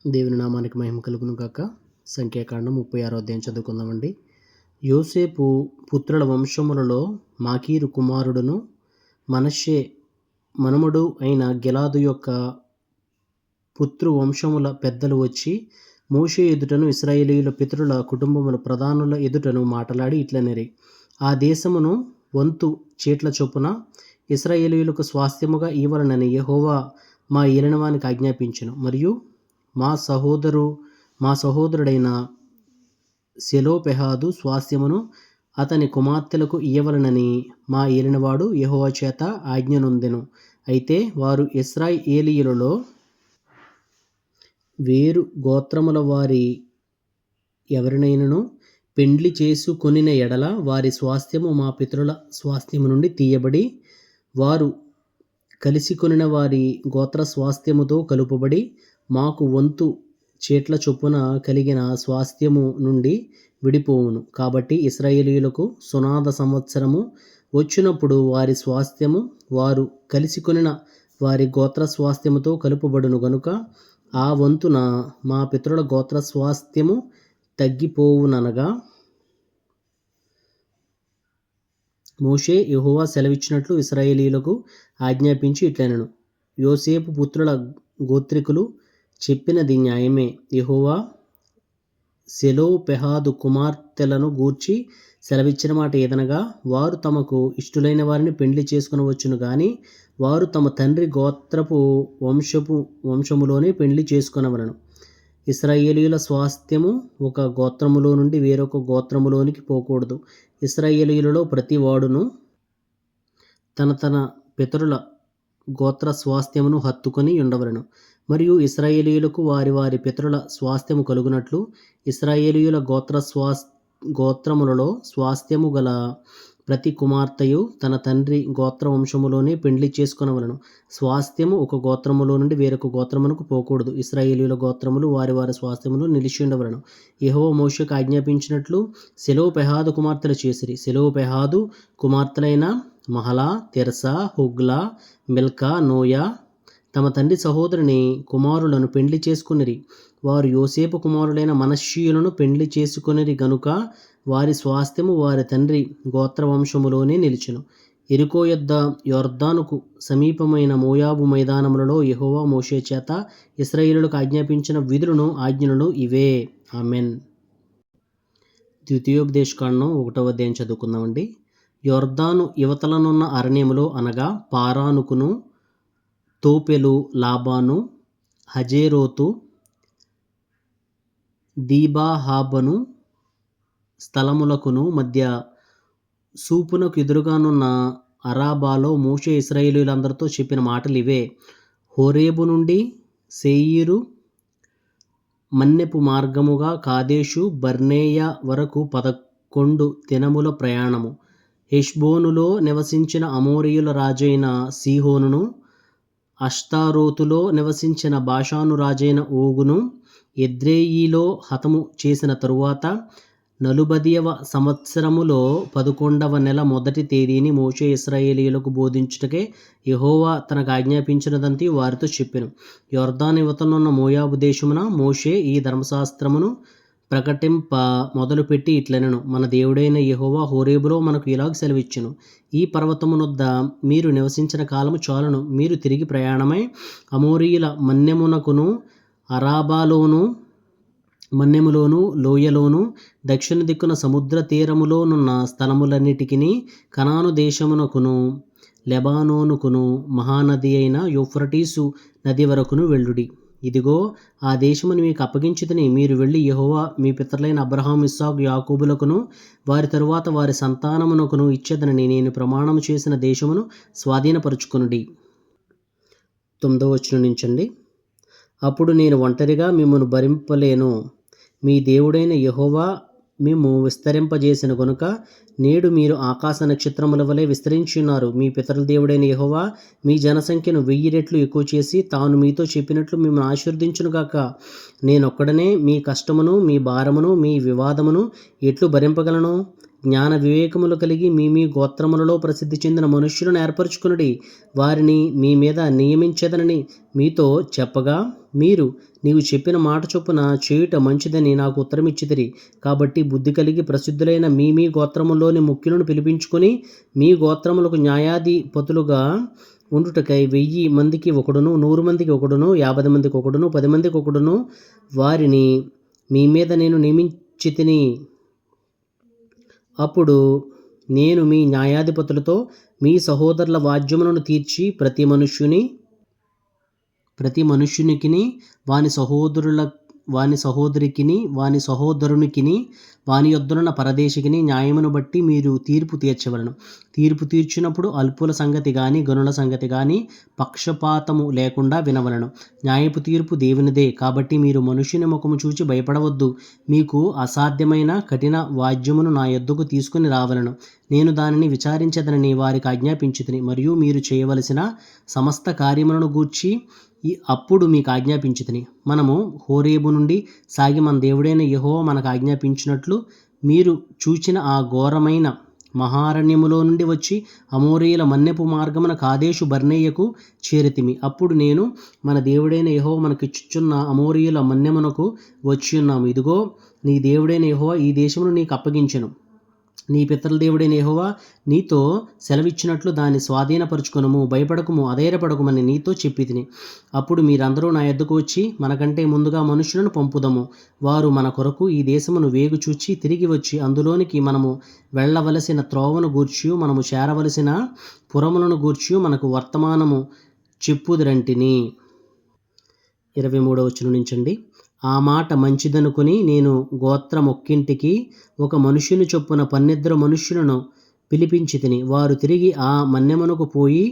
దేవుని నామానికి మహిమ కలుగును గాక. సంఖ్యాకాండం 36వ అధ్యాయం చదువుకుందామండి. యోసేపు పుత్రుల వంశములలో మాకీరు కుమారుడును మనష్షే మనుమడు అయిన గిలాదు యొక్క పుత్రువంశముల పెద్దలు వచ్చి మోషే ఎదుటను ఇశ్రాయేలీయుల పితరుల కుటుంబముల ప్రధానుల ఎదుటను మాటలాడి ఇట్లనిరి: ఆ దేశమును వంతు చీట్ల చొప్పున ఇశ్రాయేలీయులకు స్వాస్థ్యముగా ఇవ్వలనని యెహోవా మా ఏలినవానికి ఆజ్ఞాపించెను. మరియు మా సహోదరుడైన సెలోపెహాదు స్వాస్థ్యమును అతని కుమార్తెలకు ఇయ్యవలెనని మా ఏలినవాడు యెహోవా చేత ఆజ్ఞ నొందెను. అయితే వారు ఇశ్రాయేలీయులలో వేరు గోత్రముల వారి ఎవరినైనను పెండ్లి చేసుకొనిన ఎడల వారి స్వాస్థ్యము మా పితరుల స్వాస్థ్యము నుండి తీయబడి వారు కలిసికొనిన వారి గోత్ర స్వాస్థ్యముతో కలుపబడి మాకు వంతు చీట్ల చొప్పున కలిగిన స్వాస్థ్యము నుండి విడిపోవును. కాబట్టి ఇశ్రాయేలీయులకు సునాద సంవత్సరము వచ్చినప్పుడు వారి స్వాస్థ్యము వారు కలిసికొనిన వారి గోత్ర స్వాస్థ్యముతో కలుపబడును గనుక ఆ వంతున మా పితరుల గోత్ర స్వాస్థ్యము తగ్గిపోవుననగా మోషే యెహోవా సెలవిచ్చినట్లు ఇశ్రాయేలీయులకు ఆజ్ఞాపించి ఇట్లనెను: యోసేపు పుత్రుల గోత్రికులు చెప్పినది న్యాయమే. యెహోవా సెలోపెహాదు కుమార్తెలను గూర్చి సెలవిచ్చిన మాట ఏదనగా, వారు తమకు ఇష్టులైన వారిని పెండ్లి చేసుకొనవచ్చును గాని వారు తమ తండ్రి గోత్రపు వంశములోనే పెండ్లి చేసుకొనవలెను. ఇశ్రాయేలీయుల స్వాస్థ్యము ఒక గోత్రములో నుండి వేరొక గోత్రములోనికి పోకూడదు. ఇశ్రాయేలీయులలో ప్రతి వాడును తన పితరుల గోత్ర స్వాస్థ్యమును హత్తుకొని ఉండవలెను. మరియు ఇశ్రాయేలీయులకు వారి వారి పితరుల స్వాస్థ్యము కలుగునట్లు ఇశ్రాయేలీయుల గోత్రములలో స్వాస్థ్యము గల ప్రతి కుమార్తెయు తన తండ్రి గోత్ర వంశములోనే పెండ్లి చేసుకొనవలెను. స్వాస్థ్యము ఒక గోత్రములో నుండి వేరొక గోత్రమునకు పోకూడదు. ఇశ్రాయేలీయుల గోత్రములు వారి వారి స్వాస్థ్యములో నిలిచి ఉండవలెను. యెహోవా మోషేకు ఆజ్ఞాపించినట్లు సెలోపెహాదు కుమార్తెలు చేసిరి. సెలోపెహాదు కుమార్తెలైన Mahlah, Tirzah, Hoglah, Milcah, Noah తమ తండ్రి సహోదరుని కుమారులను పెండ్లి చేసుకొనిరి. వారు యోసేపు కుమారులైన మనష్షీయులను పెండ్లి చేసుకొనిరి గనుక వారి స్వాస్థ్యము వారి తండ్రి గోత్రవంశములోనే నిలిచెను. యెరికో యొద్ద యొర్దానుకు సమీపమైన మోయాబు మైదానములలో యెహోవా మోషే చేత ఇశ్రాయేలీయులకు ఆజ్ఞాపించిన విధులను ఆజ్ఞలు ఇవే. ఆమెన్. ద్వితీయోపదేశకాండం 1వ అధ్యాయం చదువుకుందామండి. యొర్దాను యువతలనున్న అరణ్యములో అనగా పారానుకును, తోపెలు, లాబాను, హజేరోతు, దీబాహాబను స్థలములకును మధ్య సూపునకు ఎదురుగానున్న అరాబాలో మోషే ఇశ్రాయేలీయులందరితో చెప్పిన మాటలు ఇవే. హోరేబు నుండి శేయీరు మన్నెపు మార్గముగా కాదేషు బర్నేయ వరకు 11 దినముల ప్రయాణము. హెష్బోనులో నివసించిన అమోరీయుల రాజైన సీహోనును, అష్తారోతులో నివసించిన బాషాను రాజైన ఓగును ఎద్రెయీలో హతము చేసిన తరువాత 40వ సంవత్సరములో 11వ నెల మొదటి తేదీని మోషే ఇశ్రాయేలీయులకు బోధించుటకే యెహోవా తనకు ఆజ్ఞాపించినదంతయు వారితో చెప్పెను. యొర్దాను యువతనున్న మోయాబు దేశమున మోషే ఈ ధర్మశాస్త్రమును ప్రకటింప మొదలుపెట్టి ఇట్లనెను: మన దేవుడైన యెహోవా హోరేబులో మనకు ఇలాగ సెలవిచ్చెను: ఈ పర్వతమునొద్ద మీరు నివసించిన కాలము చాలును. మీరు తిరిగి ప్రయాణమై అమోరీయుల మన్యమునకును, అరాబాలోను మన్యములోను, లోయలోను, దక్షిణ దిక్కున సముద్ర తీరములోనున్న స్థలములన్నిటికిని, కనాను దేశమునకును, లెబానోనుకును, మహానది అయిన యూఫ్రటీసు నది వరకును వెళ్ళుడి. ఇదిగో ఆ దేశమును మీకు అప్పగించితిని. మీరు వెళ్ళి యెహోవా మీ పితరులైన అబ్రహాము, ఇస్సాకు, యాకోబులకును వారి తరువాత వారి సంతానమునకును ఇచ్చేదనని నేను ప్రమాణము చేసిన దేశమును స్వాధీనపరచుకొనుడి. 9వ వచనం నుంచండి. అప్పుడు నేను ఒంటరిగా మిమ్మును భరింపలేను. మీ దేవుడైన యెహోవా మేము విస్తరింపజేసిన గనుక నేడు మీరు ఆకాశ నక్షత్రముల వలె విస్తరించి ఉన్నారు. మీ పితరుల దేవుడైన యెహోవా మీ జనసంఖ్యను 1000 రెట్లు ఎక్కువ చేసి తాను మీతో చెప్పినట్లు మిమ్మల్ని ఆశీర్వదించునుగాక. నేనొక్కడనే మీ కష్టమును, మీ భారమును, మీ వివాదమును ఎట్లు భరింపగలను? జ్ఞాన వివేకములు కలిగి మీ గోత్రములలో ప్రసిద్ధి చెందిన మనుష్యులను ఏర్పరచుకునుడి, వారిని మీ మీద నియమించదనని మీతో చెప్పగా, నీవు చెప్పిన మాట చొప్పున చేయుట మంచిదని నాకు ఉత్తరమిచ్చితిరి. కాబట్టి బుద్ధి కలిగి ప్రసిద్ధులైన మీ గోత్రములోని ముఖ్యులను పిలిపించుకొని, మీ గోత్రములకు న్యాయాధిపతులుగా ఉండుటకై 1000 మందికి ఒకడును, 100 మందికి ఒకడును, 50 మందికి ఒకడును, 10 మందికి ఒకడును వారిని మీ మీద నేను నియమించితిని. అప్పుడు నేను మీ న్యాయాధిపతులతో మీ సహోదరుల వాద్యములను తీర్చి ప్రతి మనుష్యునికిని వాని సహోదరునికిని వాని యొద్దనున్న పరదేశికిని న్యాయమును బట్టి మీరు తీర్పు తీర్చవలను. తీర్పు తీర్చినప్పుడు అల్పుల సంగతి గాని గనుల సంగతి గాని పక్షపాతము లేకుండా వినవలను. న్యాయపు తీర్పు దేవునిదే. కాబట్టి మీరు మనుష్యుని ముఖము చూచి భయపడవద్దు. మీకు అసాధ్యమైన కఠిన వాద్యమును నా యొద్దకు తీసుకుని రావలను. నేను దానిని విచారించదనని వారికి ఆజ్ఞాపించితిని. మరియు మీరు చేయవలసిన సమస్త కార్యములను గూర్చి అప్పుడు మీకు ఆజ్ఞాపించితిని. మనము హోరేబు నుండి సాగి మన దేవుడైన యెహోవా మనకు ఆజ్ఞాపించినట్లు మీరు చూచిన ఆ ఘోరమైన మహారణ్యములో నుండి వచ్చి అమోరీయుల మన్నెపు మార్గమున కాదేషు బర్నేయకు చేరితిమి. అప్పుడు నేను మన దేవుడైన యెహోవా మనకిచ్చుచున్న అమోరీయుల మన్నెమునకు వచ్చి ఉన్నాము. ఇదిగో నీ దేవుడైన యెహోవా ఈ దేశమును నీకు అప్పగించెను. నీ పితరుల దేవుడైన యెహోవా నీతో సెలవిచ్చినట్లు దాన్ని స్వాధీనపరచుకొనుము, భయపడకుము, అధైర్యపడకుమని నీతో చెప్పితిని. అప్పుడు మీరందరూ నా యొద్దకు వచ్చి, మనకంటే ముందుగా మనుషులను పంపుదము, వారు మన కొరకు ఈ దేశమును వేగు చూచి తిరిగి వచ్చి అందులోనికి మనము వెళ్ళవలసిన త్రోవను గూర్చియు మనము చేరవలసిన పురములను గూర్చియు మనకు వర్తమానము చెప్పుదురంటిని. 23వ వచనం నుంచండి. ఆ మాట మంచిదనుకుని నేను గోత్రమొక్కింటికి ఒక మనుష్యుని చొప్పున 12 మనుష్యులను పిలిపించితిని. వారు తిరిగి ఆ మన్నెమునకు పోయి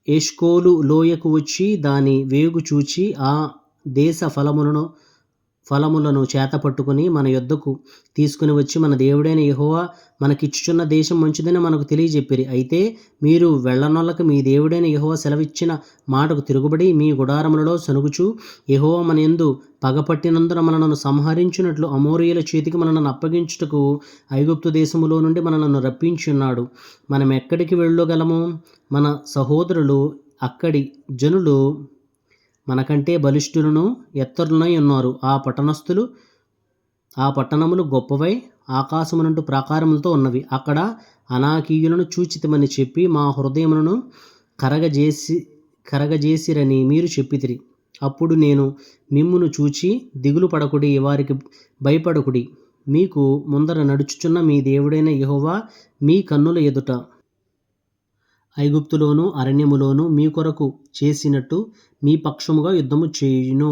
ఎష్కోలు లోయకు వచ్చి దాని వేగు చూచి ఆ దేశ ఫలములను చేతపట్టుకుని మన యొద్దకు తీసుకుని వచ్చి, మన దేవుడైన యెహోవా మనకిచ్చుచున్న దేశం మంచిదని మనకు తెలియజెప్పిరి. అయితే మీరు వెళ్ళనొల్లక మీ దేవుడైన యెహోవా సెలవిచ్చిన మాటకు తిరుగుబడి మీ గుడారములలో సనుగుచు, యెహోవా మన యందు పగపట్టినందున మనలను సంహరించినట్లు అమోరీయుల చేతికి మనలను అప్పగించుటకు ఐగుప్తు దేశములో నుండి మనలను రప్పించున్నాడు. మనం ఎక్కడికి వెళ్ళగలము? మన సహోదరులు అక్కడి జనులు మనకంటే బలిష్ఠులను ఎత్తరులనై ఉన్నారు. ఆ పట్టణములు గొప్పవై ఆకాశమునంటు ప్రాకారములతో ఉన్నవి. అక్కడ అనాకీయులను చూచితిమని చెప్పి మా హృదయములను కరగజేసిరని మీరు చెప్పితిరి. అప్పుడు నేను మిమ్మును చూచి, దిగులు పడకుడి, వారికి భయపడకుడి. మీకు ముందర నడుచుచున్న మీ దేవుడైన యెహోవా మీ కన్నుల ఎదుట ఐగుప్తులోను అరణ్యములోను మీ కొరకు చేసినట్టు మీ పక్షముగా యుద్ధము చేయును.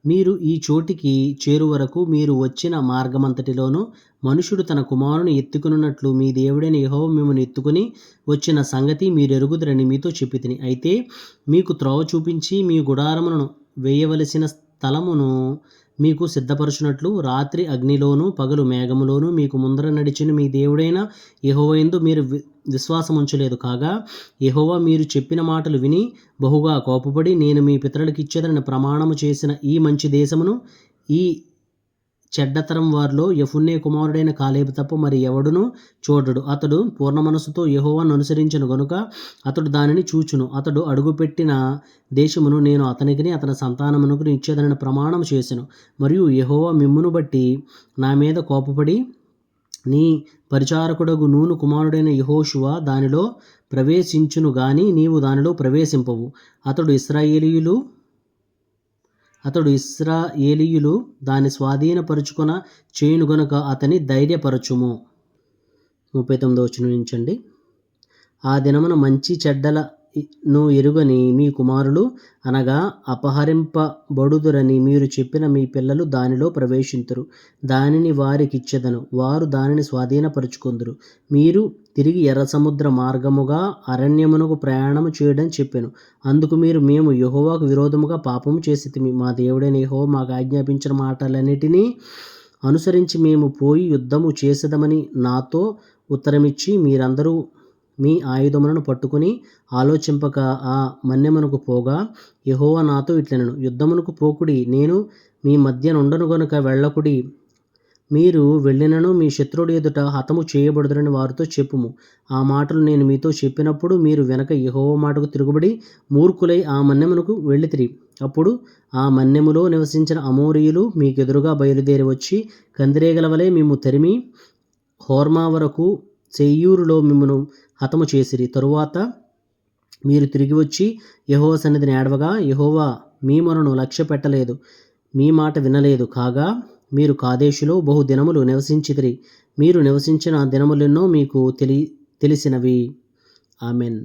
మీరు ఈ చోటికి చేరువరకు మీరు వచ్చిన మార్గమంతటిలోనూ మనుషుడు తన కుమారుని ఎత్తుకున్నట్లు మీ దేవుడైన యెహోవా మిమ్మల్ని ఎత్తుకుని వచ్చిన సంగతి మీరెరుగుదురని మీతో చెప్పితిని. అయితే మీకు త్రోవ చూపించి మీ గుడారములను వేయవలసిన స్థలమును మీకు సిద్ధపరచునట్లు రాత్రి అగ్నిలోను పగలు మేఘములోను మీకు ముందర నడిచిన మీ దేవుడైన యెహోవా యందు మీరు విశ్వాసం ఉంచలేదు. కాగా యెహోవా మీరు చెప్పిన మాటలు విని బహుగా కోపపడి, నేను మీ పితరులకు ఇచ్చేదనని ప్రమాణము చేసిన ఈ మంచి దేశమును ఈ చెడ్డతరం వారిలో యెఫున్నె కుమారుడైన కాలేబు తప్ప మరి ఎవడును చూడడు. అతడు పూర్ణ మనస్సుతో యెహోవాను అనుసరించెను గనుక అతడు దానిని చూచును. అతడు అడుగుపెట్టిన దేశమును నేను అతనికిని అతని సంతానమునకు ఇచ్చేదనని ప్రమాణం చేసెను. మరియు యెహోవా మిమ్మును బట్టి నా మీద కోపపడి నీ పరిచారకుడగు నూను కుమారుడైన యెహోషువ దానిలో ప్రవేశించును గాని నీవు దానిలో ప్రవేశింపవు. అతడు ఇశ్రాయేలీయులు దాన్ని స్వాధీనపరుచుకొన చేయును గనుక అతని ధైర్యపరచుము. 39వ వచనం నుంచండి. ఆ దినమున మంచి చెడ్డలను ఎరుగని మీ కుమారులు అనగా అపహరింపబడుదురని మీరు చెప్పిన మీ పిల్లలు దానిలో ప్రవేశింతురు. దానిని వారికిచ్చెదను, వారు దానిని స్వాధీనపరుచుకొందురు. మీరు తిరిగి ఎర్ర సముద్ర మార్గముగా అరణ్యమునకు ప్రయాణము చేయడం చెప్పెను. అందుకు మేము యెహోవాకు విరోధముగా పాపము చేసితిమి. మా దేవుడైన యెహోవా మాకు ఆజ్ఞాపించిన మాటలన్నిటినీ అనుసరించి మేము పోయి యుద్ధము చేసేదమని నాతో ఉత్తరమిచ్చి, మీరందరూ మీ ఆయుధములను పట్టుకుని ఆలోచింపక ఆ మన్నెమునకు పోగా, యెహోవా నాతో ఇట్లనెను, యుద్ధమునకు పోకుడి, నేను మీ మధ్య నుండను గనుక వెళ్ళకుడి. మీరు వెళ్ళినను మీ శత్రువుడి ఎదుట హతము చేయబడుదురని వారితో చెప్పుము. ఆ మాటలు నేను మీతో చెప్పినప్పుడు మీరు వెనక యెహోవా మాటకు తిరుగుబడి మూర్ఖులై ఆ మన్యమునకు వెళ్ళితిరి. అప్పుడు ఆ మన్యములో నివసించిన అమోరీయులు మీకెదురుగా బయలుదేరి వచ్చి కందిరీగల వలె మిమ్ము తరిమి హోర్మా వరకు సెయ్యూరులో మిమ్మును హతము చేసిరి. తరువాత మీరు తిరిగి వచ్చి యెహోవా సన్నిధిని ఏడవగా యెహోవా మీ మొరను లక్ష్య పెట్టలేదు, మీ మాట వినలేదు. కాగా మీరు కాదేషులో బహు దినములు నివసించితిరి. మీరు నివసించిన దినములెన్నో మీకు తెలిసినవి. ఆమెన్.